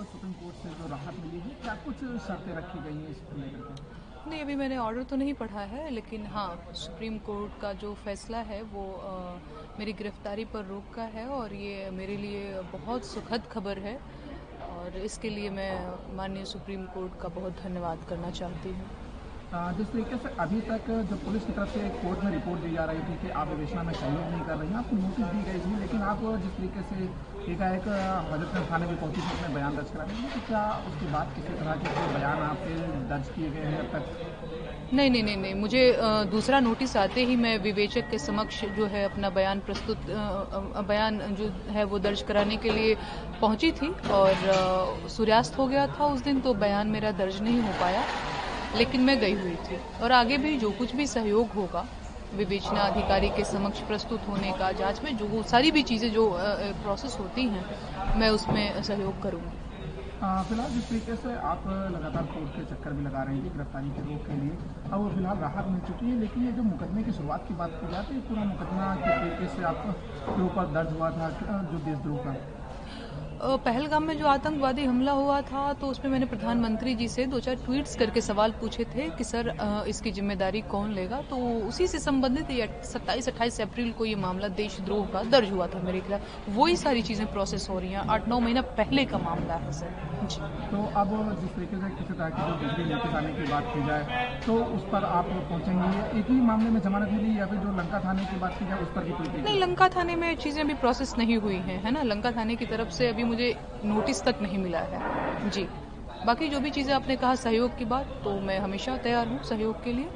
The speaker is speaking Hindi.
सुप्रीम कोर्ट से जो राहत मिली है, क्या कुछ शर्तें रखी गई हैं इसको लेकर के? नहीं, अभी मैंने ऑर्डर तो नहीं पढ़ा है, लेकिन हाँ, सुप्रीम कोर्ट का जो फैसला है वो मेरी गिरफ्तारी पर रोक का है और ये मेरे लिए बहुत सुखद खबर है और इसके लिए मैं माननीय सुप्रीम कोर्ट का बहुत धन्यवाद करना चाहती हूँ। जिस तरीके से अभी तक जो पुलिस की तरफ से कोर्ट में रिपोर्ट दी जा रही थी कि आप विवेचना में सहयोग नहीं कर रही हैं, आपको नोटिस दी गई थी, लेकिन आप जिस तरीके से एकाएक हजरतगंज थाने में पहुंची थी अपने बयान दर्ज करा रही हैं, तो क्या उसके बाद किसी तरह के कोई बयान आपके दर्ज किए गए हैं अब तक? नहीं, मुझे दूसरा नोटिस आते ही मैं विवेचक के समक्ष जो है अपना बयान जो है वो दर्ज कराने के लिए पहुंची थी और सूर्यास्त हो गया था उस दिन, तो बयान मेरा दर्ज नहीं हो पाया, लेकिन मैं गई हुई थी और आगे भी जो कुछ भी सहयोग होगा विवेचना अधिकारी के समक्ष प्रस्तुत होने का, जांच में जो सारी भी चीज़ें जो प्रोसेस होती हैं मैं उसमें सहयोग करूंगी। फिलहाल जिस तरीके से आप लगातार कोर्ट के चक्कर भी लगा रहे हैं गिरफ्तारी के रोक के लिए, अब फिलहाल राहत मिल चुकी है, लेकिन ये जो मुकदमे की शुरुआत की बात की जाए तो ये पूरा मुकदमा किस तरीके से आपके ऊपर दर्ज हुआ था, जो देशद्रोह का? पहलगाम में जो आतंकवादी हमला हुआ था तो उसमें मैंने प्रधानमंत्री जी से 2-4 ट्वीट्स करके सवाल पूछे थे कि सर इसकी जिम्मेदारी कौन लेगा, तो उसी से संबंधित 27-28 अप्रैल को ये मामला देशद्रोह का दर्ज हुआ था मेरे खिलाफ। वही सारी चीजें प्रोसेस हो रही हैं, 8-9 महीना पहले का मामला है सर जी। तो अब जिस तरीके से किसी तरह की जो दूसरी नोटिस आने की बात की जाए तो उस पर आप पहुंचेंगे, एक ही मामले में जमानत मिली या फिर जो लंका थाने की बात की जाए उस पर भी कोई? नहीं, लंका थाने में चीजें अभी प्रोसेस नहीं हुई हैं, है ना। लंका थाने की तरफ से अभी मुझे नोटिस तक नहीं मिला है जी। बाकी जो भी चीजें आपने कहा सहयोग की बात, तो मैं हमेशा तैयार हूँ सहयोग के लिए।